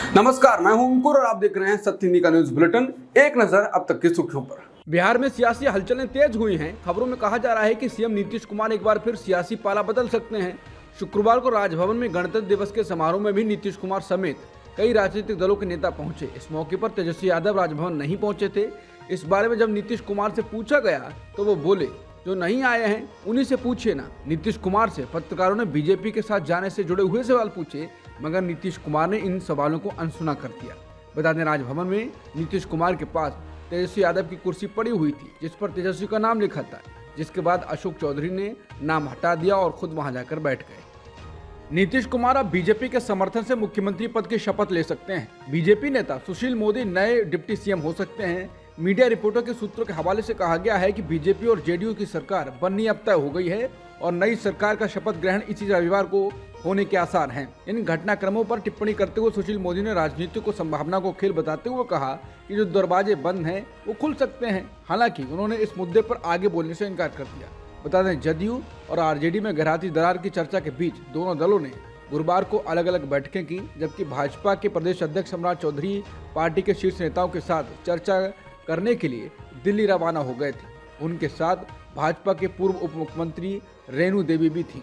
नमस्कार, मैं हूं अंकुर और आप देख रहे हैं सत्य हिंदी का न्यूज बुलेटिन। एक नजर अब तक की सुर्खियों पर। बिहार में सियासी हलचलें तेज हुई हैं। खबरों में कहा जा रहा है कि सीएम नीतीश कुमार एक बार फिर सियासी पाला बदल सकते हैं। शुक्रवार को राजभवन में गणतंत्र दिवस के समारोह में भी नीतीश कुमार समेत कई राजनीतिक दलों के नेता पहुंचे। इस मौके पर तेजस्वी यादव राजभवन नहीं पहुंचे थे। इस बारे में जब नीतीश कुमार से पूछा गया तो वो बोले, जो नहीं आए हैं उन्हीं से पूछिए ना। नीतीश कुमार से पत्रकारों ने बीजेपी के साथ जाने से जुड़े हुए सवाल पूछे, मगर नीतीश कुमार ने इन सवालों को अनसुना कर दिया। बता दें, राजभवन में नीतीश कुमार के पास तेजस्वी यादव की कुर्सी पड़ी हुई थी, जिस पर तेजस्वी का नाम लिखा था, जिसके बाद अशोक चौधरी ने नाम हटा दिया और खुद वहां जाकर बैठ गए। नीतीश कुमार अब बीजेपी के समर्थन से मुख्यमंत्री पद की शपथ ले सकते हैं। बीजेपी नेता सुशील मोदी नए डिप्टी सीएम हो सकते हैं। मीडिया रिपोर्टों के सूत्रों के हवाले से कहा गया है कि बीजेपी और जेडीयू की सरकार बननी अब तय हो गई है और नई सरकार का शपथ ग्रहण इसी रविवार को होने के आसार हैं। इन घटनाक्रमों पर टिप्पणी करते हुए सुशील मोदी ने राजनीति को संभावना को खेल बताते हुए कहा कि जो दरवाजे बंद हैं वो खुल सकते हैं। हालांकि उन्होंने इस मुद्दे पर आगे बोलने से इनकार कर दिया। बता दें, जदयू और आरजेडी में गहराती दरार की चर्चा के बीच दोनों दलों ने गुरुवार को अलग अलग बैठकें की, जबकि भाजपा के प्रदेश अध्यक्ष सम्राट चौधरी पार्टी के शीर्ष नेताओं के साथ चर्चा करने के लिए दिल्ली रवाना हो गए थे। उनके साथ भाजपा के पूर्व उप मुख्यमंत्री रेणु देवी भी थी।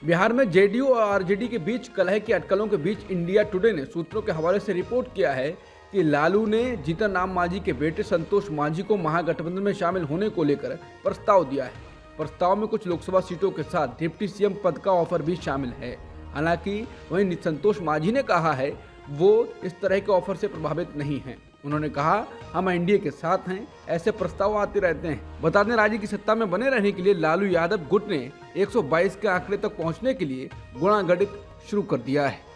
बिहार में जेडीयू और आरजेडी के बीच कलह की अटकलों के बीच इंडिया टुडे ने सूत्रों के हवाले से रिपोर्ट किया है कि लालू ने जीतन राम मांझी के बेटे संतोष मांझी को महागठबंधन में शामिल होने को लेकर प्रस्ताव दिया है। प्रस्ताव में कुछ लोकसभा सीटों के साथ डिप्टी सीएम पद का ऑफर भी शामिल है। हालांकि वहीं संतोष मांझी ने कहा है वो इस तरह के ऑफर से प्रभावित नहीं हैं। उन्होंने कहा, हम एनडीए के साथ हैं, ऐसे प्रस्ताव आते रहते हैं। बता दें, राज्य की सत्ता में बने रहने के लिए लालू यादव गुट ने 122 के आंकड़े तक पहुंचने के लिए गुणागणित शुरू कर दिया है।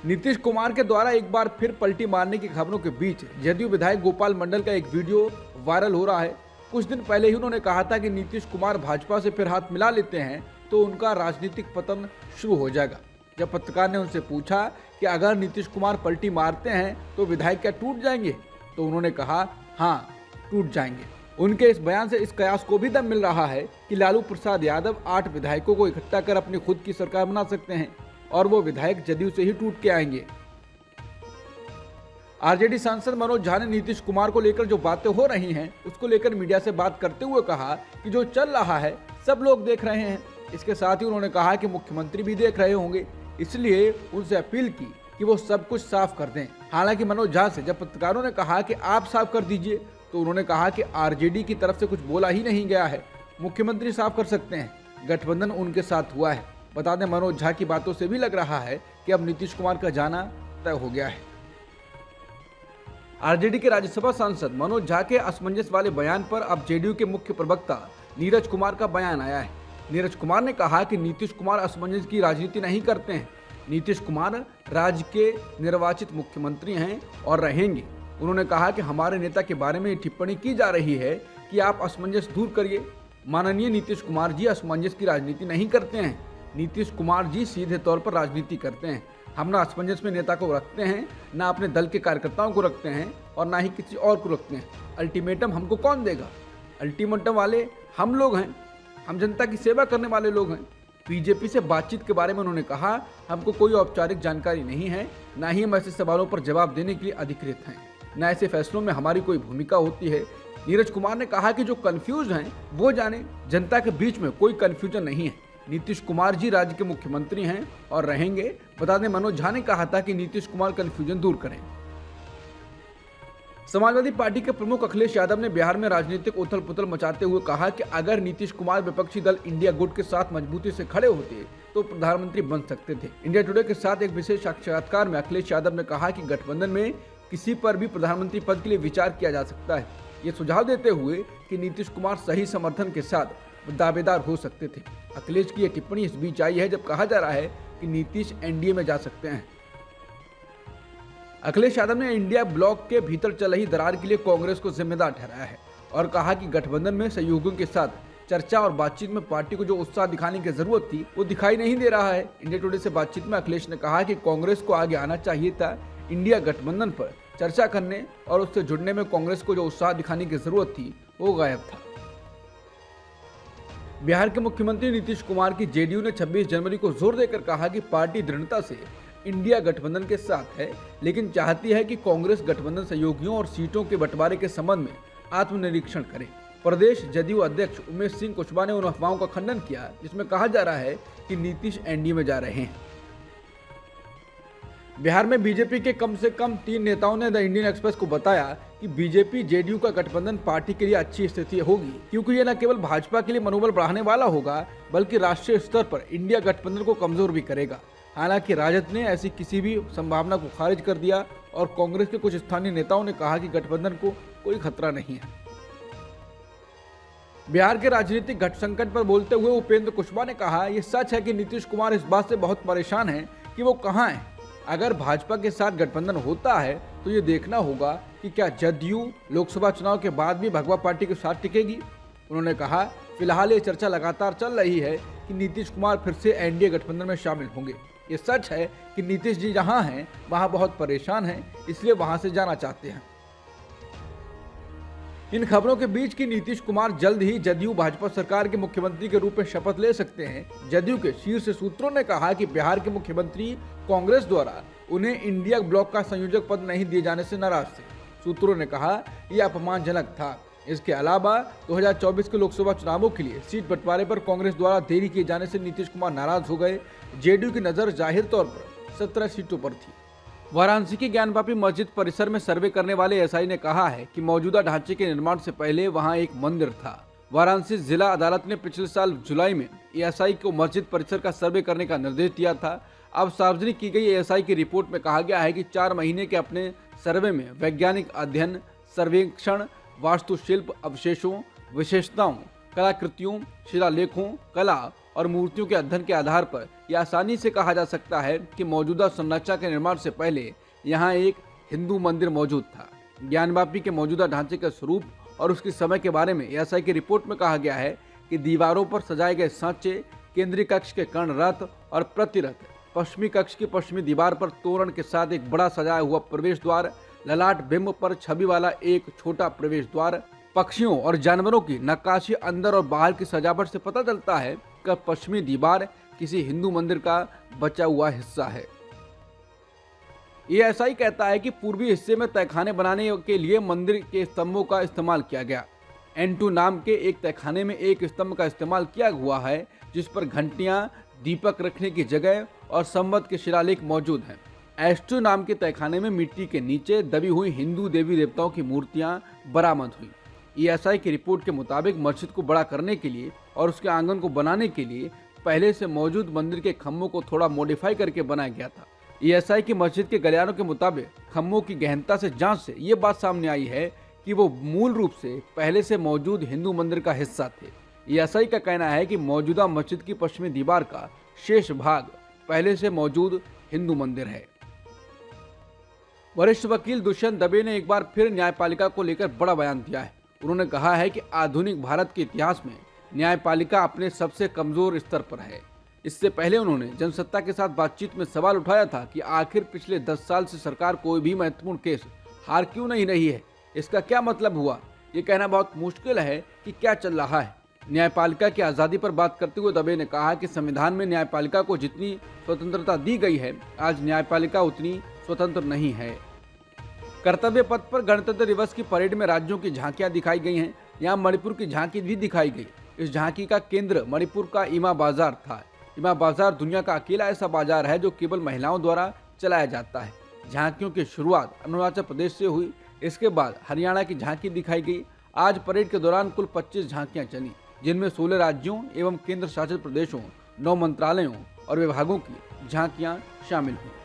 नीतीश कुमार के द्वारा एक बार फिर पलटी मारने की खबरों के बीच जदयू विधायक गोपाल मंडल का एक वीडियो वायरल हो रहा है। कुछ दिन पहले ही उन्होंने कहा था कि नीतीश कुमार भाजपा से फिर हाथ मिला लेते हैं तो उनका राजनीतिक पतन शुरू हो जाएगा। जब पत्रकार ने उनसे पूछा कि अगर नीतीश कुमार पलटी मारते हैं तो विधायक क्या टूट जाएंगे, तो उन्होंने कहा, हाँ टूट जाएंगे। उनके इस बयान से इस कयास को भी दम मिल रहा है कि लालू प्रसाद यादव 8 विधायकों को इकट्ठा कर अपनी खुद की सरकार बना सकते हैं और वो विधायक जदयू से ही टूट के आएंगे। आरजेडी सांसद मनोज झा ने नीतीश कुमार को लेकर जो बातें हो रही हैं उसको लेकर मीडिया से बात करते हुए कहा कि जो चल रहा है सब लोग देख रहे हैं। इसके साथ ही उन्होंने कहा कि मुख्यमंत्री भी देख रहे होंगे, इसलिए उनसे अपील की कि वो सब कुछ साफ कर दें। हालांकि मनोज झा से जब पत्रकारों ने कहा कि आप साफ कर दीजिए तो उन्होंने कहा कि आरजेडी की तरफ से कुछ बोला ही नहीं गया है, मुख्यमंत्री साफ कर सकते हैं, गठबंधन उनके साथ हुआ है। बता दें, मनोज झा की बातों से भी लग रहा है कि अब नीतीश कुमार का जाना तय हो गया है। आरजेडी के राज्यसभा सांसद मनोज झा के असमंजस वाले बयान पर अब जेडीयू के मुख्य प्रवक्ता नीरज कुमार का बयान आया है। नीरज कुमार ने कहा कि नीतीश कुमार असमंजस की राजनीति नहीं करते हैं। नीतीश कुमार राज्य के निर्वाचित मुख्यमंत्री हैं और रहेंगे। उन्होंने कहा कि हमारे नेता के बारे में टिप्पणी की जा रही है कि आप असमंजस दूर करिए। माननीय नीतीश कुमार जी असमंजस की राजनीति नहीं करते हैं। नीतीश कुमार जी सीधे तौर पर राजनीति करते हैं। हम ना असमंजस में नेता को रखते हैं, ना अपने दल के कार्यकर्ताओं को रखते हैं और ना ही किसी और को रखते हैं। अल्टीमेटम हमको कौन देगा? अल्टीमेटम वाले हम लोग हैं। हम जनता की सेवा करने वाले लोग हैं। बीजेपी से बातचीत के बारे में उन्होंने कहा, हमको कोई औपचारिक जानकारी नहीं है, ना ही हम ऐसे सवालों पर जवाब देने के लिए अधिकृत हैं, ना ऐसे फैसलों में हमारी कोई भूमिका होती है। नीरज कुमार ने कहा कि जो कंफ्यूज हैं वो जाने, जनता के बीच में कोई कंफ्यूजन नहीं है। नीतीश कुमार जी राज्य के मुख्यमंत्री हैं और रहेंगे। बता दें, मनोज झा ने कहा था कि नीतीश कुमार कंफ्यूजन दूर करें। समाजवादी पार्टी के प्रमुख अखिलेश यादव ने बिहार में राजनीतिक उथल पुथल मचाते हुए कहा कि अगर नीतीश कुमार विपक्षी दल इंडिया गुट के साथ मजबूती से खड़े होते तो प्रधानमंत्री बन सकते थे। इंडिया टुडे के साथ एक विशेष साक्षात्कार में अखिलेश यादव ने कहा कि गठबंधन में किसी पर भी प्रधानमंत्री पद के लिए विचार किया जा सकता है, ये सुझाव देते हुए कि नीतीश कुमार सही समर्थन के साथ दावेदार हो सकते थे। अखिलेश की यह टिप्पणी इस बीच आई है जब कहा जा रहा है कि नीतीश एनडीए में जा सकते हैं। अखिलेश यादव ने इंडिया ब्लॉक के भीतर चल रही दरार के लिए कांग्रेस को जिम्मेदार ठहराया है और कहा कि गठबंधन में सहयोगियों के साथ चर्चा और बातचीत में पार्टी को जो उत्साह दिखाने की जरूरत थी वो दिखाई नहीं दे रहा है। इंडिया टुडे से बातचीत में अखिलेश ने कहा कि कांग्रेस को आगे आना चाहिए था। इंडिया गठबंधन पर चर्चा करने और उससे जुड़ने में कांग्रेस को जो उत्साह दिखाने की जरूरत थी वो गायब था। बिहार के मुख्यमंत्री नीतीश कुमार की जेडीयू ने 26 जनवरी को जोर देकर कहा कि पार्टी दृढ़ता से इंडिया गठबंधन के साथ है, लेकिन चाहती है कि कांग्रेस गठबंधन सहयोगियों और सीटों के बंटवारे के संबंध में आत्मनिरीक्षण करे। प्रदेश जदयू अध्यक्ष उमेश सिंह कुशवाहा ने उन अफवाहों का खंडन किया जिसमें कहा जा रहा है कि नीतीश एनडीए में जा रहे हैं। बिहार में बीजेपी के कम से कम 3 नेताओं ने द इंडियन एक्सप्रेस को बताया कि बीजेपी जेडीयू का गठबंधन पार्टी के लिए अच्छी स्थिति होगी, क्योंकि यह न केवल भाजपा के लिए मनोबल बढ़ाने वाला होगा बल्कि राष्ट्रीय स्तर पर इंडिया गठबंधन को कमजोर भी करेगा। हालांकि राजद ने ऐसी किसी भी संभावना को खारिज कर दिया और कांग्रेस के कुछ स्थानीय नेताओं ने कहा कि गठबंधन को कोई खतरा नहीं है। बिहार के राजनीतिक घट संकट पर बोलते हुए उपेंद्र कुशवाहा ने कहा, यह सच है कि नीतीश कुमार इस बात से बहुत परेशान हैं कि वो कहां हैं। अगर भाजपा के साथ गठबंधन होता है तो ये देखना होगा कि क्या जदयू लोकसभा चुनाव के बाद भी भगवा पार्टी के साथ टिकेगी। उन्होंने कहा, फिलहाल ये चर्चा लगातार चल रही है कि नीतीश कुमार फिर से एनडीए गठबंधन में शामिल होंगे। ये सच है कि नीतीश जी जहां हैं वहां बहुत परेशान हैं, इसलिए वहां से जाना चाहते हैं। इन खबरों के बीच की नीतीश कुमार जल्द ही जदयू भाजपा सरकार के मुख्यमंत्री के रूप में शपथ ले सकते हैं। जदयू के शीर्ष सूत्रों ने कहा कि बिहार के मुख्यमंत्री कांग्रेस द्वारा उन्हें इंडिया ब्लॉक का संयोजक पद नहीं दिए जाने से नाराज थे। सूत्रों ने कहा, यह अपमानजनक था। इसके अलावा 2024 के लोकसभा चुनावों के लिए सीट बंटवारे पर कांग्रेस द्वारा देरी किए जाने से नीतीश कुमार नाराज हो गए। जेडीयू की नजर जाहिर तौर पर 17 सीटों पर थी। वाराणसी की ज्ञानवापी मस्जिद परिसर में सर्वे करने वाले एसआई ने कहा है कि मौजूदा ढांचे के निर्माण से पहले वहां एक मंदिर था। वाराणसी जिला अदालत ने पिछले साल जुलाई में एएसआई को मस्जिद परिसर का सर्वे करने का निर्देश दिया था। अब सार्वजनिक की गई एएसआई की रिपोर्ट में कहा गया है कि 4 महीने के अपने सर्वे में वैज्ञानिक अध्ययन, सर्वेक्षण, वास्तुशिल्प अवशेषों, विशेषताओं, कलाकृतियों, शिलालेखों, कला और मूर्तियों के अध्ययन के आधार पर यह आसानी से कहा जा सकता है कि मौजूदा संरचना के निर्माण से पहले यहाँ एक हिंदू मंदिर मौजूद था। ज्ञानवापी के मौजूदा ढांचे का स्वरूप और उसके समय के बारे में एएसआई की रिपोर्ट में कहा गया है कि दीवारों पर सजाए गए सांचे, केंद्रीय कक्ष के कर्ण रथ और प्रतिरथ, पश्चिमी कक्ष की पश्चिमी दीवार पर तोरण के साथ एक बड़ा सजाया हुआ प्रवेश द्वार, ललाट बिंब पर छवि वाला एक छोटा प्रवेश द्वार, पक्षियों और जानवरों की नक्काशी अंदर और बाहर की सजावट से पता चलता है कि पश्चिमी दीवार किसी हिंदू मंदिर का बचा हुआ हिस्सा है। एएसआई कहता है कि पूर्वी हिस्से में तहखाने बनाने के लिए मंदिर के स्तंभों का इस्तेमाल किया गया। N2 नाम के एक तहखाने में एक स्तंभ का इस्तेमाल किया हुआ है जिस पर घंटियां, दीपक रखने की जगह और संवत के शिलालेख मौजूद हैं। S2 नाम के तहखाने में मिट्टी के नीचे दबी हुई हिंदू देवी देवताओं की मूर्तियां बरामद हुई। एएसआई की रिपोर्ट के मुताबिक मस्जिद को बड़ा करने के लिए और उसके आंगन को बनाने के लिए पहले से मौजूद मंदिर के खम्भों को थोड़ा मॉडिफाई करके बनाया गया था। एएसआई की मस्जिद के गलियारों के मुताबिक खम्भों की गहनता से जांच से ये बात सामने आई है कि वो मूल रूप से पहले से मौजूद हिंदू मंदिर का हिस्सा थे। एएसआई का कहना है कि मौजूदा मस्जिद की पश्चिमी दीवार का शेष भाग पहले से मौजूद हिंदू मंदिर है। वरिष्ठ वकील दुष्यंत दबे ने एक बार फिर न्यायपालिका को लेकर बड़ा बयान दिया है। उन्होंने कहा है कि आधुनिक भारत के इतिहास में न्यायपालिका अपने सबसे कमजोर स्तर पर है। इससे पहले उन्होंने जनसत्ता के साथ बातचीत में सवाल उठाया था कि आखिर पिछले 10 साल से सरकार कोई भी महत्वपूर्ण केस हार क्यों नहीं रही है। इसका क्या मतलब हुआ? ये कहना बहुत मुश्किल है कि क्या चल रहा है। न्यायपालिका की आज़ादी पर बात करते हुए दबे ने कहा कि संविधान में न्यायपालिका को जितनी स्वतंत्रता दी गई है, आज न्यायपालिका उतनी स्वतंत्र नहीं है। कर्तव्य पथ पर गणतंत्र दिवस की परेड में राज्यों की झांकियां दिखाई गई हैं। यहाँ मणिपुर की झांकी भी दिखाई गई। इस झांकी का केंद्र मणिपुर का इमा बाजार था। इमा बाजार दुनिया का अकेला ऐसा बाजार है जो केवल महिलाओं द्वारा चलाया जाता है। झांकियों की शुरुआत अरुणाचल प्रदेश से हुई। इसके बाद हरियाणा की झांकी दिखाई गई। आज परेड के दौरान कुल 25 झांकियां चली, जिनमें 16 राज्यों एवं केंद्र शासित प्रदेशों, 9 मंत्रालयों और विभागों की झांकियां शामिल हुई।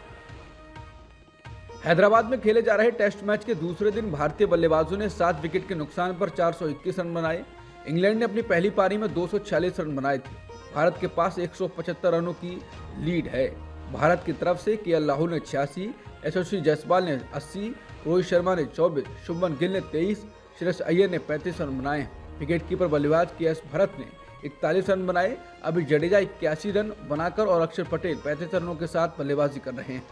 हैदराबाद में खेले जा रहे टेस्ट मैच के दूसरे दिन भारतीय बल्लेबाजों ने 7 विकेट के नुकसान पर 421 रन बनाए। इंग्लैंड ने अपनी पहली पारी में 246 रन बनाए थे। भारत के पास 175 रनों की लीड है। भारत की तरफ से केएल राहुल ने 86, यशस्वी जायसवाल ने 80, रोहित शर्मा ने 24, शुभमन गिल ने 23, श्रेयस अय्यर ने 35 रन बनाए। विकेटकीपर बल्लेबाज के.एस. भरत ने 41 रन बनाए। अभी जडेजा 81 रन बनाकर और अक्षर पटेल 35 रनों के साथ बल्लेबाजी कर रहे हैं।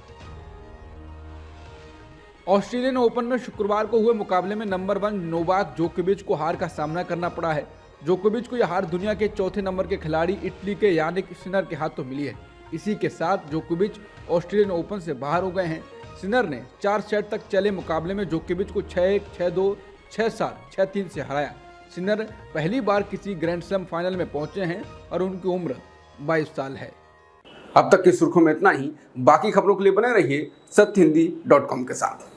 ऑस्ट्रेलियन ओपन में शुक्रवार को हुए मुकाबले में नंबर 1 नोवाक जोकोविच को हार का सामना करना पड़ा है। जोकोविच को यह हार दुनिया के चौथे नंबर के खिलाड़ी इटली के यानिक सिनर के हाथों मिली है। इसी के साथ जोकोविच ऑस्ट्रेलियन ओपन से बाहर हो गए हैं। सिनर ने 4 सेट तक चले मुकाबले में जोकोविच को 6-1, 6-2, 6-7, 6-3 से हराया। सिनर पहली बार किसी ग्रैंड स्लैम फाइनल में पहुंचे हैं और उनकी उम्र 22 साल है। अब तक की सुर्खियों में इतना ही। बाकी खबरों के लिए बने रहिए सत्यहिंदी.com के साथ।